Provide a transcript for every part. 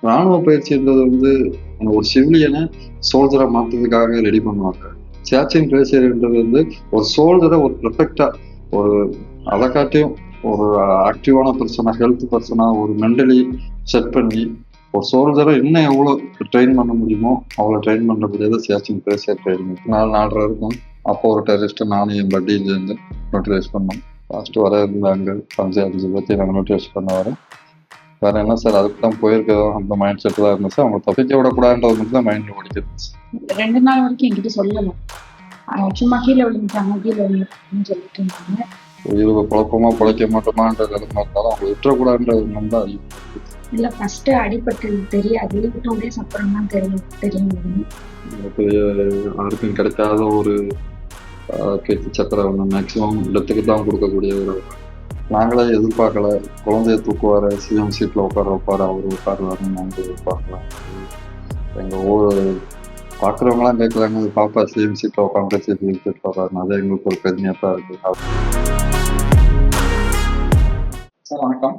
ராணுவ பயிற்சின்றது வந்து ஒரு சிவிலியனை சோல்ஜரா மாத்துறதுக்காக ரெடி பண்ணுவாங்க. சேச்சிங் பிரேசியர்ன்றது வந்து ஒரு சோல்ஜரை ஒரு பெர்ஃபெக்டா ஒரு அதை காட்டியும் ஒரு ஆக்டிவான பர்சனா, ஹெல்த் பர்சனா, ஒரு மென்டலி செட் பண்ணி ஒரு சோல்ஜரை இன்னும் எவ்வளோ ட்ரெயின் பண்ண முடியுமோ அவ்வளோ ட்ரெயின் பண்ணுறக்கூடியது சேச்சிங் பிரேசியர் ட்ரைனிங். 4 இருக்கும். அப்போ ஒரு டெரரிஸ்ட்டை நானும் என் பட்டியிலேருந்து நியூட்ரலைஸ் பண்ணோம். லாஸ்ட் வர இருந்தாங்க 5 பேர்த்தையும் நாங்கள் நியூட்ரலைஸ் பண்ண வரேன். வேற என்ன சார், அதுக்கு தான் போயிருக்கோம். அந்த மைண்ட் செட் தான் இருந்துச்சு. அவங்க தப்பிக்க விடக்கூடாதுன்றது மட்டும் தான் மைண்ட்ல ஓடிக்கிருந்துச்சு. 2 நாள் வரைக்கும் என்கிட்ட சொல்லல. சும்மா கீழே விழுந்துட்டாங்கன்னு சொல்லிட்டு இருந்தாங்க. உயிருக்கு குழப்பமா பிழைக்க மாட்டோமான்ற நிலைமை இருந்தாலும் அவங்க விட்டுறக்கூடாதுன்ற எண்ணம் தான் இல்ல ஃபர்ஸ்ட் அடிபட்டது தெரியாது, 2 days அப்புறம் தான் தெரியும். யாருக்கும் கிடைக்காத ஒரு கீர்த்தி சக்கரம் ஒன்று மேக்சிமம் இடத்துக்கு தான் கொடுக்கக்கூடிய ஒரு நாங்களே எதிர்பார்க்கல. குழந்தைய தூக்குவார், சிஎம் சீட்டில் உட்கார வைப்பார், அவர் உட்காருவாருன்னு நாங்கள் எதிர்பார்க்கலாம். எங்கள் ஊர் பார்க்குறவங்களாம் கேட்குறாங்க, பாப்பா சிஎம் சீட்டில் உட்காந்து சிஎம் சீட்டில் உட்காருன்னு. அதே எங்களுக்கு ஒரு பெருமையாக தான் இருக்குது. சார் வணக்கம்.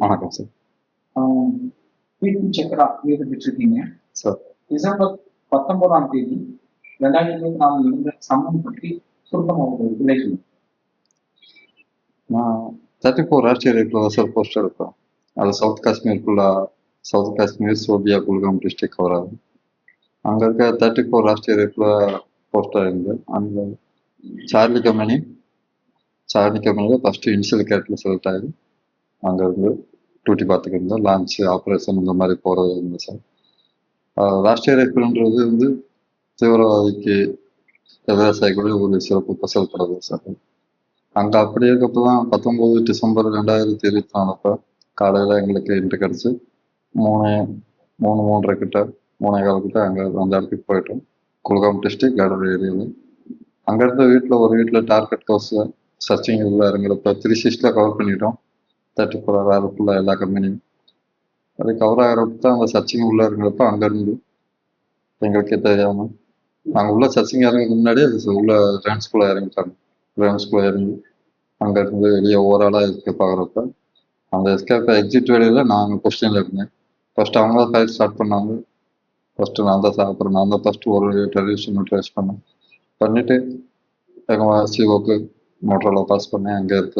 வணக்கம் சார். கீர்த்தி சக்கரா விருது பெற்றிருக்கீங்க சார். டிசம்பர் 19ஆம் தேதி 2024 நடந்த சம்பவம் பற்றி சுருக்கமாக ஒரு விலை சொல்லுங்க. நான் 34 ராஷ்டிரிய ரேட்ல சார் போஸ்ட் எடுப்பேன். அது சவுத் காஷ்மீர் சோபியா குல்காம் டிஸ்ட்ரிக்ட் வராது. அங்கே இருக்க 34 ராஷ்டிரிய ரேட்ல போஸ்டர் இருந்து அந்த சார்லி கம்பெனியில் ஃபர்ஸ்ட் இனிஷியல் கேட்டில் செலக்ட் ஆகி அங்கே இருந்து டியூட்டி பார்த்துக்கிட்டு இருந்தேன். லான்ச் ஆப்ரேஷன் இந்த மாதிரி போகிறது இருந்தது சார். ராஷ்டிரிய ரைஃபிள்ன்றது வந்து தீவிரவாதிக்கு விவசாயிகளுடைய ஒரு சிறப்பு பசல் படுது சார். அங்கே அப்படி இருக்கப்போ தான் 19 டிசம்பர் 2024 காலையில் எங்களுக்கு இன்ட்ரு கிடச்சி 3:30 கிட்ட 3:15 கிட்ட அங்கே அந்த இடத்துக்கு போயிட்டோம். குல்காம் டிஸ்ட்ரிக்ட் கேடர் ஏரியாவில். அங்கேருந்து ஒரு வீட்டில் டார்கெட் ஹவுஸில் சர்ச்சிங் உள்ள இறங்குறப்ப 360 கவர் பண்ணிட்டோம். 34 வேறு ஃபுல்லாக எல்லா கம்பெனியும் அது கவர் ஆகிறப்ப தான் அந்த சர்ச்சிங் உள்ள இறங்குறப்ப அங்கேருந்து எங்களுக்கே தெரியாமல் நாங்கள் உள்ள சர்ச்சிங் இறங்குறதுக்கு முன்னாடியே உள்ள ரேன்ஸ்குள்ளே இறங்கிட்டாங்க. ரேன்ஸ்குள்ளே இறங்கி அங்கேருந்து வெளியே ஓவராலாக எஸ்கேப் ஆகிறப்ப அந்த எஸ்கேப் எக்ஸிட் வேலையில் நாங்கள் கொஸ்டினில் இருந்தேன். ஃபர்ஸ்ட் அவங்க தான் ஃபைட் ஸ்டார்ட் பண்ணாங்க. ஃபர்ஸ்ட் நான் தான் ஃபர்ஸ்ட் ஒரு டெரரிஸ்ட் நியூட்ரலைஸ் பண்ணிட்டு எங்கள் சிஓக்கு மோட்டரில் பாஸ் பண்ணேன். அங்கே இருக்க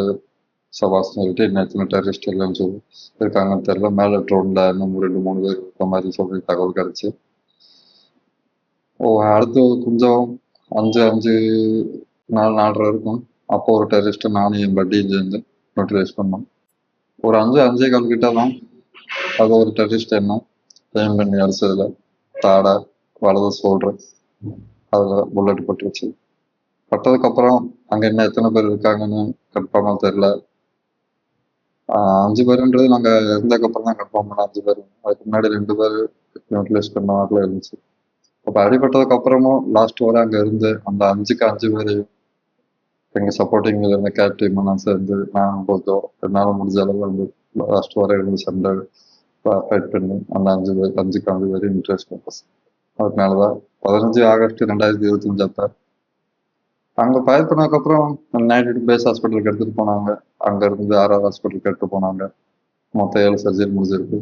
சபாஸ் சொல்லிட்டு எத்தனை டெரரிஸ்ட் இல்லைன்னு சொல்லி இருக்காங்கன்னு தெரியல. மேலே ட்ரோனில் இன்னும் 2-3 பேர் இருக்க மாதிரி சொல்லி தகவல் கிடச்சி அடுத்து கொஞ்சம் 5:30 இருக்கும். அப்போ ஒரு டெரரிஸ்ட்டை நானும் என் பட்டியிலேருந்து நியூட்ரலைஸ் பண்ணோம். ஒரு 5:45 கிட்ட தான் அது ஒரு டெரரிஸ்ட் என்ன எய்ம் பண்ணி அடிச்சதுல தாடை வலது சொல்கிறேன் அதில் புல்லட் பட்டுருச்சு. பட்டதுக்கப்புறம் அங்கே என்ன எத்தனை பேர் இருக்காங்கன்னு கன்ஃபார்மாக தெரில. 5 பேருன்றது நாங்கள் இருந்ததுக்கப்புறம் தான் கன்ஃபார்ம் பண்ணோம் 5 பேர். அதுக்கு முன்னாடி 2 பேர் நியூட்ரலைஸ் பண்ண மாதிரிலாம் இருந்துச்சு. அப்போ அடிபட்டதுக்கப்புறமும் லாஸ்ட் வரை அங்கே இருந்து அந்த 5க்கு 5 பேரையும் எங்கள் சப்போர்ட்டிங்கில் இருந்த கேப்டீம் நான் சேர்ந்து நான் கொஞ்சம் என்னால் முடிஞ்ச அளவு வந்து லாஸ்ட் வரை இருந்து சண்டை ஃபைட் பண்ணி அந்த 5க்கு 5 பேரையும் நியூட்ரலைஸ் பண்ணோம். அதனால தான் 15 ஆகஸ்ட் 2025 அப்போ அங்கே ஃபயர் பண்ணதுக்கப்புறம் நைட்டு பேஸ் ஹாஸ்பிட்டலுக்கு எடுத்துகிட்டு போனாங்க. அங்கேருந்து ஆர்ஆர் ஹாஸ்பிட்டலுக்கு எடுத்து போனாங்க. மொத்தம் 7 சர்ஜரி முடிஞ்சிருக்கு.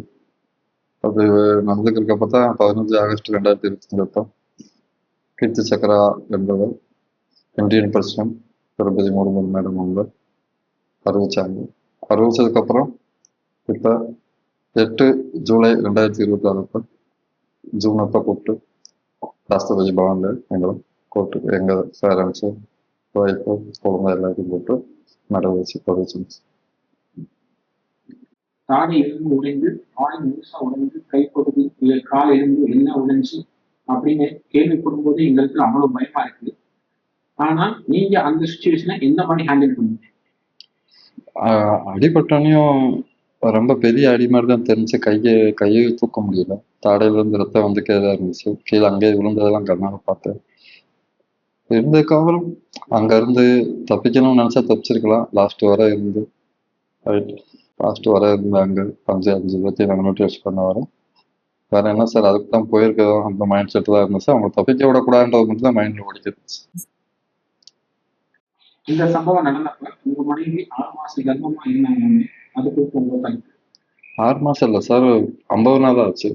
அது நடந்துக்கிறக்கப்ப தான் 15 ஆகஸ்ட் 2025 கீர்த்தி சக்கரா என்பவர் Indian president Droupadi Murmu madam அவங்க அறிவிச்சாங்க. அறிவிச்சதுக்கப்புறம் இப்போ 8 ஜூலை 2026 ஜூன் அப்போ கூப்பிட்டு ராஷ்டிரபதி பவனில் எங்களை கூப்பிட்டு எங்கள் பேரண்ட்ஸு ஒய்ஃபு குழந்தை எல்லாத்தையும் கூப்பிட்டு மேடம் வச்சு பதிச்சு தாடை எலும்பு உடைந்து ஆய் முழுசா உடைந்து கைப்பகுதி கால் எலும்பு எல்லாம் உடைஞ்சு அப்படின்னு கேள்விப்படும் போது எங்களுக்கு அவ்வளவு பயமா இருக்கு. ஆனா நீங்க அந்த சுச்சுவேஷனை எந்த மாதிரி ஹேண்டில் பண்ணுவீங்க? அடிபட்டோனையும் ரொம்ப பெரிய அடி மாதிரி தான் தெரிஞ்சு. கையை தூக்க முடியல. தாடையிலேருந்து ரத்தம் வந்துக்கே தான் இருந்துச்சு. கீழே அங்கேயே விழுந்ததெல்லாம் கண்ணால் பார்த்தேன். இருந்ததுக்கப்புறம் அங்கேருந்து தப்பிக்கணும்னு நினச்சா தப்பிச்சிருக்கலாம். லாஸ்ட் வர இருந்து அங்கே 5 பேர்த்தையும் நாங்கள் நியூட்ரலைஸ் பண்ண வரோம். வேற என்ன சார், அதுக்கு தான் போயிருக்கோம். அந்த மைண்ட் செட் தான் இருந்துச்சு. அவங்க தப்பிக்க விடக்கூடாதுன்றது மட்டும் தான் மைண்ட்ல ஓடிக்கிருந்துச்சு. இந்த சம்பவம் நடந்தப்ப உங்க மனைவி 6 மாச கர்ப்பமா இருந்தாங்க. அதுக்கு உங்க தலைப்பு 6 மாசம் இல்லை சார், 50 நாள் ஆச்சு.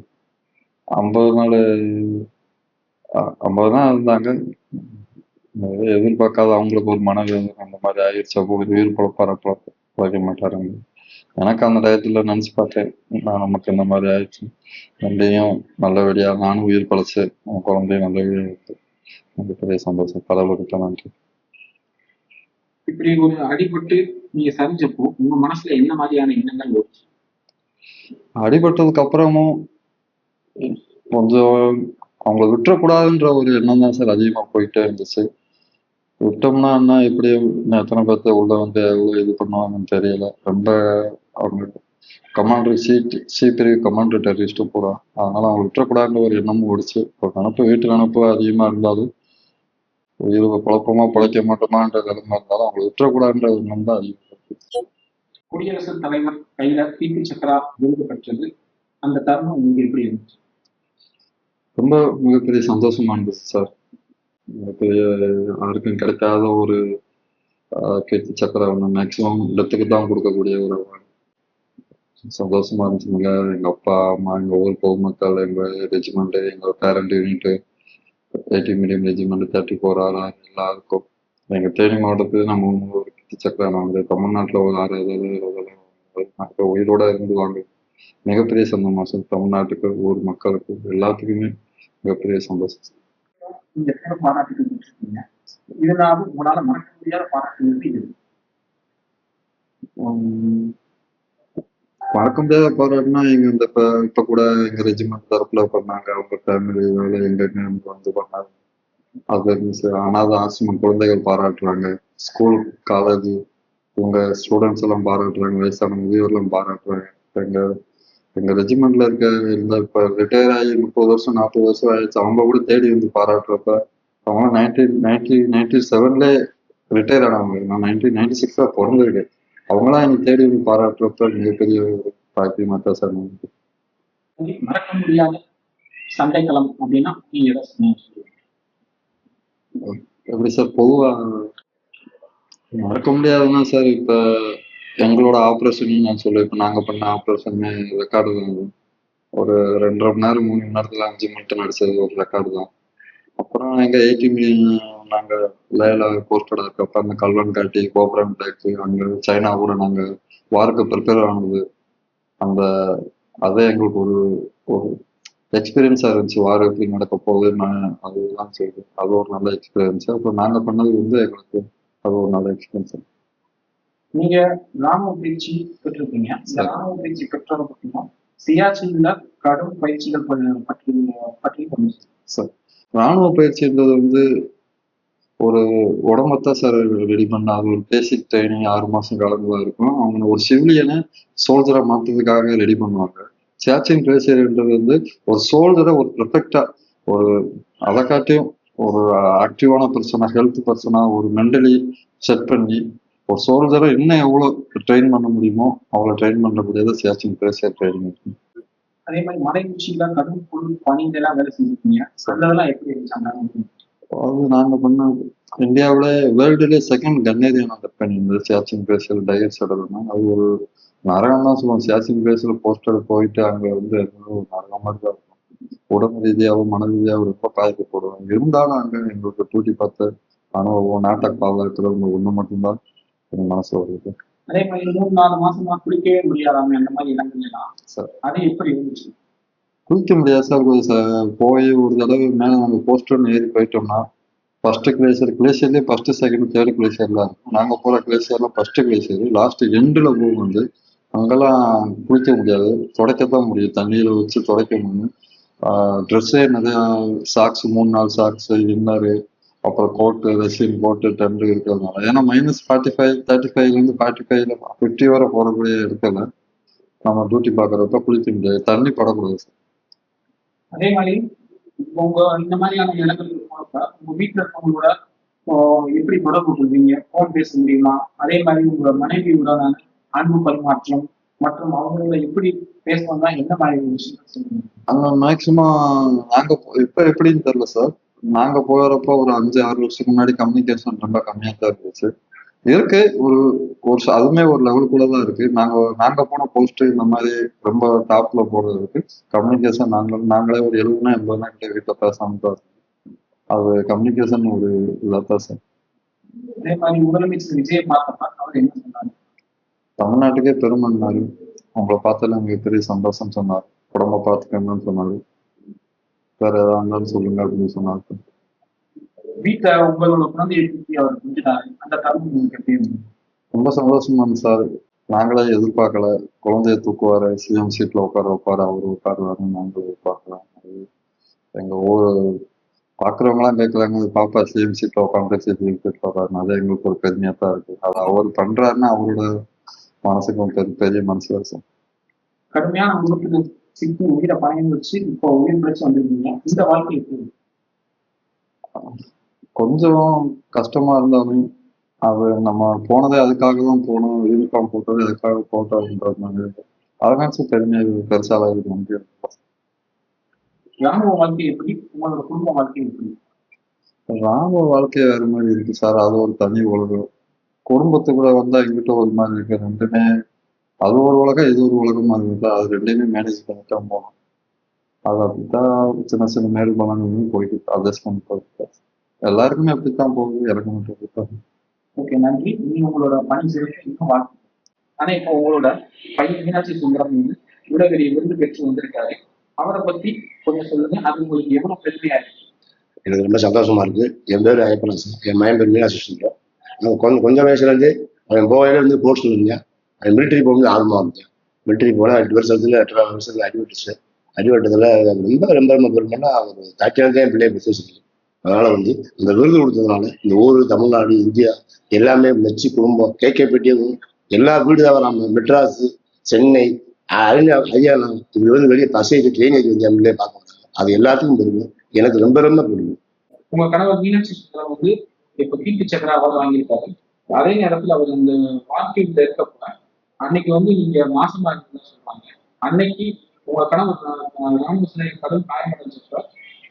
50 நாள் 50 நாள் இருந்தாங்க. எதிர்பார்க்காத அவங்களுக்கு ஒரு மனவேதனை அந்த மாதிரி ஆயிடுச்சு. அப்போ உயிர் பழக்க மாட்டாருங்க. எனக்கு அந்த டயத்துல நினைச்சு பார்த்தேன், நான் நமக்கு இந்த மாதிரி ஆயிடுச்சு. ரெண்டையும் நல்லபடியா நானும் உயிர் பழச்சு, உன் குழந்தையும் நல்லபடியா இருக்கு. எனக்கு பெரிய சந்தோஷம். கடவுளுக்கு நன்றி. இப்படி ஒரு அடிபட்டு நீங்க சரிஞ்சப்போ உங்க மனசுல என்ன மாதிரியான எண்ணங்கள் ஓடுச்சு? அடிபட்டதுக்கு அப்புறமும் கொஞ்சம் அவங்கள விட்டுறக்கூடாதுன்ற ஒரு எண்ணம் தான் சார் அதிகமா போயிட்டே இருந்துச்சு. விட்டோம்னா என்ன, எப்படி எத்தனை பேர்த்த உள்ள வந்து எவ்வளவு இது பண்ணுவாங்கன்னு தெரியல. ரொம்ப அவங்க கமாண்டர் சி பிரிவு கமாண்டர் டெரரிஸ்ட் போறா, அதனால அவங்க விட்டுறக்கூடாதுன்ற ஒரு எண்ணமும் ஓடிச்சு. இப்போ நினப்பு வீட்டு நினப்பு அதிகமா இருந்தாலும் உயிர் குழப்பமா பிழைக்க மாட்டோமான்ற நிலைமை இருந்தாலும் அவங்களை விட்டுறக்கூடாதுன்ற ஒரு எண்ணம் தான் அதிகம். குடியரசுத் தலைவர் கையில கீர்த்தி சக்ரா விருது பெற்றது, அந்த தருணம் உங்களுக்கு எப்படி இருந்துச்சு? ரொம்ப மிகப்பெரிய சந்தோஷமா இருந்துச்சு சார். மிகப்பெரிய யாருக்கும் கிடைக்காத ஒரு கீர்த்தி சக்கரை ஒன்று மேக்சிமம் இடத்துக்கு தான் கொடுக்கக்கூடிய ஒரு award. சந்தோஷமா இருந்துச்சுங்க. எங்க அப்பா அம்மா, எங்க ஊர் பொதுமக்கள், எங்க ரெஜிமெண்ட், எங்க parent unit, 80 medium regiment, 34 R எல்லாருக்கும், எங்க தேனி மாவட்டத்துல நம்ம ஒரு கீர்த்தி சக்கரை வந்து தமிழ்நாட்டுல ஒரு 6 உயிரோட இருந்து வாங்க மிகப்பெரிய சந்தோஷம். தமிழ்நாட்டுக்கு ஊர் மக்களுக்கு எல்லாத்துக்குமே மிகப்பெரிய சந்தோஷம். நீங்க எத்தனை பாராட்டுகள் பெற்றிருக்கீங்க, இருந்தாலும் உங்களால மறக்க முடியாத பாராட்டுகள் இது? உம் மறக்க முடியாத பாராட்டுனா எங்க இந்த இப்ப கூட எங்க ரெஜிமெண்ட் தரப்புல பண்ணாங்க. அவங்க ஃபேமிலி எங்க வந்து பண்ணாங்க. அது இருந்துச்சு. அனாதை ஆசிரமம் குழந்தைகள் பாராட்டுறாங்க, ஸ்கூல் காலேஜ் உங்க ஸ்டூடெண்ட்ஸ் எல்லாம் பாராட்டுறாங்க, வயசான முதியோர்லாம் பாராட்டுறாங்க. எங்க எங்க ரெஜிமெண்ட்ல இருந்த இப்ப ரிட்டையர் ஆகி 30 வருஷம் 40 வருஷம் ஆயிடுச்சு, அவங்க கூட தேடி வந்து பாராட்டுறப்ப, அவங்க 1997 ரிட்டையர் ஆனவங்க. நான் 1996 பிறந்திருக்கேன். அவங்களாம் எனக்கு தேடி வந்து பாராட்டுறப்ப மிகப்பெரிய ஒரு பாக்கியமா தான் சார் நமக்கு. மறக்க முடியாத சண்டைக்களம் அப்படின்னா நீங்க எதை சொல்லுவீங்க? எப்படி சார் பொதுவா மறக்க முடியாதுன்னா சார், இப்ப எங்களோட ஆப்ரேஷன் நான் சொல்லுவேன். இப்ப நாங்க பண்ண ஆப்ரேஷன் ரெக்கார்டு தான். ஒரு 2.5 மணி நேரம் 3 மணி நேரத்துல 5 மினிட் நடிச்சது ஒரு ரெக்கார்டு தான். அப்புறம் எங்க 80 மில்லியன் நாங்க லேல போஸ்டட் இருக்கப்ப அந்த கல்வன் காட்டி கோபுரம் பிளாக் அங்க சைனா கூட நாங்க வாருக்கு ப்ரிப்பேர் ஆனது, அந்த அதே எங்களுக்கு ஒரு ஒரு எக்ஸ்பீரியன்ஸா இருந்துச்சு. வார் எப்படி நடக்க போகுது நான் அதுதான் சொல்றேன். அது ஒரு நல்ல எக்ஸ்பீரியன்ஸ். அப்புறம் நாங்க பண்ணது வந்து எங்களுக்கு அது ஒரு நல்ல எக்ஸ்பீரியன்ஸ். நீங்க ராணுவ பயிற்சி பெற்றிருக்கீங்க. இந்த ராணுவ பயிற்சி பெற்றதை பற்றியும் சியாச்சின்ல கடும் பயிற்சிகள் பற்றி பற்றி கொஞ்சம் சார், ராணுவ பயிற்சின்றது வந்து ஒரு உடம்பத்தான் சார் ரெடி பண்ண. அது ஒரு பேசிக் ட்ரைனிங் 6 மாசம் காலங்களா இருக்கும். அவங்க ஒரு சிவிலியனை சோல்ஜரா மாத்துறதுக்காக ரெடி பண்ணுவாங்க. சேச்சிங் கிளேசியர்ன்றது வந்து ஒரு சோல்ஜரை ஒரு பெர்ஃபெக்டா ஒரு அதை காட்டியும் ஒரு ஆக்டிவான பர்சனா, ஹெல்த் பர்சனா, ஒரு மென்டலி செட் பண்ணி ஒரு சோல்ஜரை இன்னும் எவ்வளவு ட்ரெயின் பண்ண முடியுமோ அவ்வளவு ட்ரெயின் பண்ணக்கூடியது சேச்சிங் கிளேசியர் ட்ரைனிங் இருக்கு. அதே மாதிரி மலை உச்சியில கடும் பொருள் பணிந்தெல்லாம் வேலை செஞ்சிருக்கீங்க, அதெல்லாம் எப்படி இருந்துச்சு? அது நாங்க பண்ண இந்தியாவில வேர்ல்டுலேயே செகண்ட் கன்னேரியான கம்பெனி இந்த சியாச்சின் பேஸில் டயர் செடல்னா அது ஒரு நரகம் தான் சொல்லுவோம். சியாச்சின் பேஸில் போஸ்டர் போயிட்டு அங்க வந்து ஒரு நரகம் மாதிரி தான் இருக்கும். உடம்பு ரீதியாகவும் மன ரீதியாகவும் ரொம்ப பாதிக்கப்படுவோம். இருந்தாலும் அங்க எங்களுக்கு டூட்டி பார்த்த அனுபவம் நாட்டை பாதுகாக்கிறவங்க ஒண்ணு மட்டும்தான் என் மனசு வருது. அதே மாதிரி 3-4 மாசமா குளிக்கவே முடியாதாமே அந்த மாதிரி இடங்கள் எல்லாம் சார் அது எப்படி இருந்துச்சு? குளிக்க முடியாது சார். போய் ஒரு தடவை மேல நாங்க போஸ்டர் ஏறி போயிட்டோம்னா ஃபர்ஸ்ட் கிளேசியர்லேயே ஃபர்ஸ்ட் செகண்ட் தேர்ட் கிளேசியர்லாம் இருக்கும். நாங்க போற கிளேசியர்லாம் ஃபர்ஸ்ட் கிளேசியர் லாஸ்ட் எண்டில் போகும் வந்து அங்கெல்லாம் குளிக்க முடியாது, துடைக்கத்தான் முடியும். தண்ணியில வச்சு துடைக்க முடியும். ட்ரெஸ்ஸே நிறையா சாக்ஸ் 3-4 சாக்ஸ் இன்னரு, அப்புறம் கோட்டு ரெசின் கோட்டு டென்ட் இருக்கிறதுனால, ஏன்னா -45 35லேருந்து 45ல 50 வரை போறக்கூடிய இடத்துல நம்ம டியூட்டி பார்க்குறப்ப குளிக்க முடியாது, தண்ணி படக்கூடாது. அதே மாதிரி உங்க இந்த மாதிரியான இடங்களுக்கு போறப்ப உங்க வீட்டுல இருக்கவங்களோட எப்படி தொடர்பு கொள்வீங்க? போன் பேச முடியுமா? அதே மாதிரி உங்க மனைவியுடனான அன்பு பரிமாற்றம் மற்றும் அவங்களோட எப்படி பேசணும்னா என்ன மாதிரி விஷயங்கள் சொல்லுவீங்க? அங்க மேக்சிமம் நாங்க இப்ப எப்படின்னு தெரியல சார். நாங்க போறப்போ ஒரு 5-6 வருஷத்துக்கு முன்னாடி கம்யூனிகேஷன் ரொம்ப கம்மியா தான் இருந்துச்சு. இருக்கு. ஒரு ஒரு அதுவுமே ஒரு லெவலுக்குள்ள தான் இருக்கு. நாங்க போன போஸ்ட் இந்த மாதிரி ரொம்ப டாப்ல போறது இருக்கு. கம்யூனிகேஷன் நாங்களே ஒரு 70 80 கிட்ட வீட்டுல பேசாம தான் இருக்கோம். அது கம்யூனிகேஷன் ஒரு இதா தான் சார். அதே மாதிரி முதலமைச்சர் விஜயை பார்த்தப்ப அவர் என்ன சொன்னாரு? தமிழ்நாட்டுக்கே பெருமைன்னாரு. உங்களை பார்த்ததுல எனக்கு பெரிய சந்தோஷம் சொன்னார். உடம்ப பார்த்துக்கணும்னு சொன்னாரு. வேற ஏதா இருந்தாலும் சொல்லுங்க அப்படின்னு சொன்னாரு. வீட்டுல உங்களோட குழந்தையை பற்றி அவர் கொஞ்சினாரு. அந்த தருணம் உங்களுக்கு எப்படி இருந்தது? ரொம்ப சந்தோஷமா இருந்துச்சு சார். நாங்களே எதிர்பார்க்கல. குழந்தைய தூக்குவாரு, சிஎம் சீட்ல உட்கார வைப்பாரு, அவரு உட்காருவாருன்னு நாங்களும் எதிர்பார்க்கலாம். எங்க ஊர் பாக்குறவங்க எல்லாம் கேட்கறாங்க, பாப்பா சிஎம் சீட்ல உட்காந்து சிஎம் சீட்ல உட்காருன்னு. அது எங்களுக்கு ஒரு பெருமையா தான் இருக்கு. அது அவர் பண்றாருன்னா அவரோட மனசுக்கு பெரிய மனசு வருஷம். கடுமையான உறுப்பினர் சிக்கி உயிரை பணயம் வச்சு இப்போ உயிர் பிழைச்சு வந்திருக்கீங்க. இந்த வாழ்க்கை எப்படி இருக்கு? கொஞ்சம் கஷ்டமா இருந்தாலும் அது நம்ம போனதே அதுக்காக தான் போனோம். யூனிஃபார்ம் போட்டது அதுக்காக போட்டோம்ன்றது மாதிரி அதை நினைச்சு பெருசால இருக்க முடியும். ராணுவ வாழ்க்கை எப்படி? உங்களோட குடும்ப வாழ்க்கை எப்படி? ராணுவ வாழ்க்கை வேற மாதிரி இருக்கு சார். அது ஒரு தனி உலகம். குடும்பத்துக்குள்ள வந்தா எங்கிட்ட ஒரு மாதிரி இருக்கு. ரெண்டுமே அது ஒரு உலகம், இது ஒரு உலகமா இருக்கு. அது ரெண்டையுமே மேனேஜ் பண்ணிட்டு போகணும். அது அப்படித்தான் சின்ன சின்ன மேடு பலன்களும் போயிட்டு அட்ஜஸ்ட் பண்ணி போயிட்டு எல்லாருக்குமே அப்படித்தான் போகுது. எனக்கு மட்டும் அப்படித்தான். ஓகே, நன்றி. நீங்க உங்களோட பணி செய்ய இன்னும் வாழ்க்கை. ஆனா இப்போ உங்களோட பையன் மீனாட்சி சுந்தரம் வந்து இவ்வளவு பெரிய விருது பெற்று வந்திருக்காரு. அவரை பத்தி கொஞ்சம் சொல்லுங்க. அது உங்களுக்கு எவ்வளவு பெருமையா இருக்கு? எனக்கு ரொம்ப சந்தோஷமா இருக்கு. என் பேர் ஐயப்பன் சார். என் மகன் பேர் மீனாட்சி சுந்தரம். நான் கொஞ்சம் வயசுல இருந்து அவன் போகையில இருந்து போஸ்ட்ல இருந்தேன். அவன் மிலிட்டரி போகும்போது ஆர்வமா இருந்தேன். மிலிட்டரி போனா 8 வருஷத்துல 8 வருஷத்துல அடிபட்டுச்சு. அடிபட்டதுல ரொம்ப ரொம்ப ரொம்ப பெருமைன்னா ஒரு தாக்கினதே என் பிள்ளைய பற்றி சொல்லி. அதனால வந்து இந்த விருது கொடுத்ததுனால இந்த ஊர், தமிழ்நாடு, இந்தியா எல்லாமே மெச்சி குடும்பம் கேட்கப்பட்டியது. எல்லா வீடு நம்ம மெட்ராஸ், சென்னை, ஹரியானா இப்படி வந்து வெளியே பசைக்கு ட்ரெயினேஜ் வந்து என் பிள்ளைய பார்க்க வந்தாங்க. அது எல்லாத்துக்கும் பெருமை. எனக்கு ரொம்ப ரொம்ப பெருமை. உங்க கணவர் மீனாட்சி சுந்தரம் வந்து இப்ப கீர்த்தி சக்கர அவார்டு வாங்கியிருக்காரு. அதே நேரத்துல அவர் அந்த வாழ்க்கையில இருக்கப்ப அன்னைக்கு வந்து நீங்க மாசமா இருக்குன்னு சொல்றாங்க. அன்னைக்கு உங்க கணவர் ராமகிருஷ்ணனை கடும் காயமடைஞ்சப்ப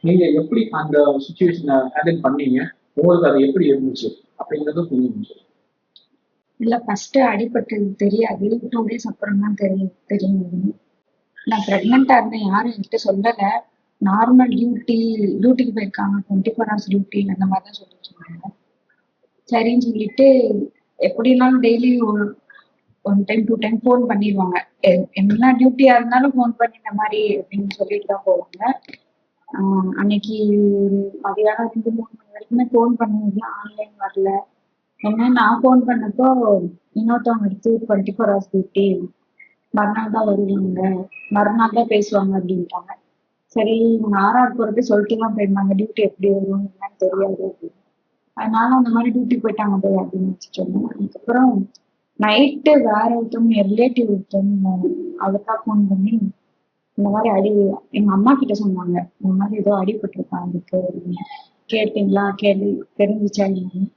நீங்க எப்படி அந்த சுச்சுவேஷனை ஹேண்டில் பண்ணீங்க? உங்களுக்கு அது எப்படி இருந்துச்சு அப்படிங்கறது புரிஞ்சு. இல்ல ஃபர்ஸ்ட் அடிபட்டது தெரியாது. 2 days அப்புறம் தான் தெரியும். நான் பிரெக்னெண்டா இருந்தேன். யாரும் என்கிட்ட சொல்லல. நார்மல் டியூட்டிக்கு போயிருக்காங்க. 24 hours டியூட்டி அந்த மாதிரி தான் சொல்லிட்டு இருந்தாங்க. சரின்னு சொல்லிட்டு எப்படினாலும் டெய்லி ஒரு 1 time 2 time ஃபோன் பண்ணிடுவாங்க. என்ன டியூட்டியா இருந்தாலும் ஃபோன் பண்ணி இந்த மாதிரி அப்படின்னு சொல்லிட்டு தான் போவாங்க. அன்னைக்கு மதியானம் 2 3 மணி வரைக்குமே ஃபோன் பண்ணது ஆன்லைன் வரல. என்ன நான் ஃபோன் பண்ணப்போ இன்னொருத்தவங்க எடுத்து 24 hours டியூட்டி மறுநாள் தான் வருவாங்க, மறுநாள் தான் பேசுவாங்க அப்படின்ட்டாங்க. சரி, இவங்க ஆர்ஆர் போறதே சொல்லிட்டு தான் போயிருந்தாங்க. டியூட்டி எப்படி வரும் என்னன்னு தெரியாது அப்படின்னு. அதனால அந்த மாதிரி டியூட்டி போயிட்டாங்க போய் அப்படின்னு வச்சுட்டு இருந்தேன். அதுக்கப்புறம் நைட்டு வேற ஒருத்தவங்க ரிலேட்டிவ் ஒருத்தவங்க அவருக்கா ஃபோன் பண்ணி இந்த மாதிரி எங்க அம்மா கிட்ட சொன்னாங்க. இந்த மாதிரி ஏதோ அடிபட்டிருக்கான் அதுக்கு அப்படின்னு. கேட்டீங்களா? தெரிஞ்சுச்சா இல்லைன்னு.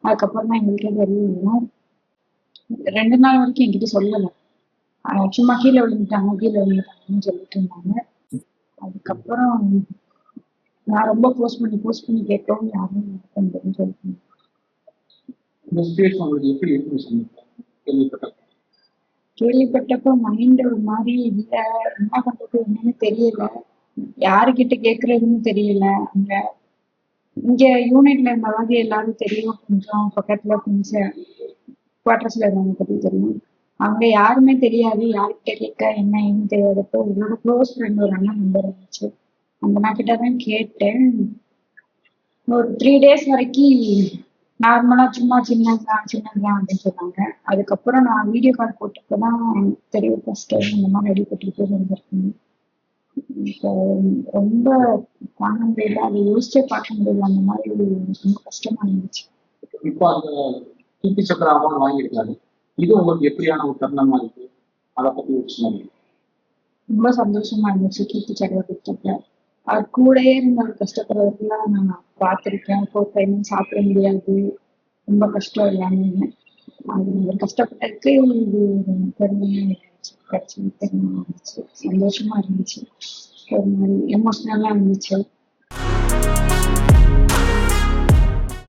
அதுக்கப்புறம் தான் எங்களுக்கே தெரியும். 2 நாள் வரைக்கும் என்கிட்ட சொல்லல. சும்மா கீழே விழுந்துட்டாங்கன்னு சொல்லிட்டு இருந்தாங்க. அதுக்கப்புறம் நான் ரொம்ப போஸ்ட் பண்ணி கேட்டோம். யாரும் பண்றதுன்னு சொல்லிட்டு இந்த சுச்சுவேஷன் உங்களுக்கு எப்படி இருக்கு கேள்விப்பட்டப்ப மைண்ட் ஒரு மாதிரி இல்ல. என்ன பண்றது என்னன்னு தெரியல. யாருக்கிட்ட கேக்குறதுன்னு தெரியல. இங்க யூனிட்ல இருந்த மாதிரி எல்லாரும் தெரியும். கொஞ்சம் பக்கத்துல கொஞ்சம் குவார்டர்ஸ்ல இருந்தவங்க பத்தி தெரியும். அங்க யாருமே தெரியாது. யாருக்கிட்ட கேட்க என்ன ஏன்னு தெரியாதப்போ என்னோட க்ளோஸ் ஃப்ரெண்ட் ஒரு அண்ணன் நம்பர் இருந்துச்சு. அந்த அண்ணா கிட்ட தான் கேட்டேன். ஒரு 3 days வரைக்கும் நார்மலா சும்மா சின்னதுதான் அப்படின்னு சொன்னாங்க. அதுக்கப்புறம் நான் வீடியோ கால் போட்டப்பதான் தெரியும் ஃபர்ஸ்ட் டைம் இந்த மாதிரி அடிபட்டு வந்திருக்கேன். இப்போ ரொம்ப தாங்க முடியல. அதை யோசிச்சே பார்க்க முடியல. அந்த மாதிரி ரொம்ப கஷ்டமா இருந்துச்சு. இப்போ அந்த கீர்த்தி சக்கர அவார்டு வாங்கியிருக்காரு. இது உங்களுக்கு எப்படியான ஒரு தருணமா இருக்கு? அதை பத்தி யோசிச்சு ரொம்ப சந்தோஷமா இருந்துச்சு. கீர்த்தி சக்கர கொடுத்தப்ப அது கூடயே இருந்த கஷ்டப்படுறதுலாம் நான் பார்த்திருக்கேன். 4 time சாப்பிட முடியாது. ரொம்ப கஷ்டம் எல்லாமே. அது அவர் கஷ்டப்பட்டதுக்கு இது பெருமையா இருந்துச்சு. கிடைச்சது பெருமையா இருந்துச்சு. சந்தோஷமா இருந்துச்சு. ஒரு மாதிரி எமோஷனலா இருந்துச்சு.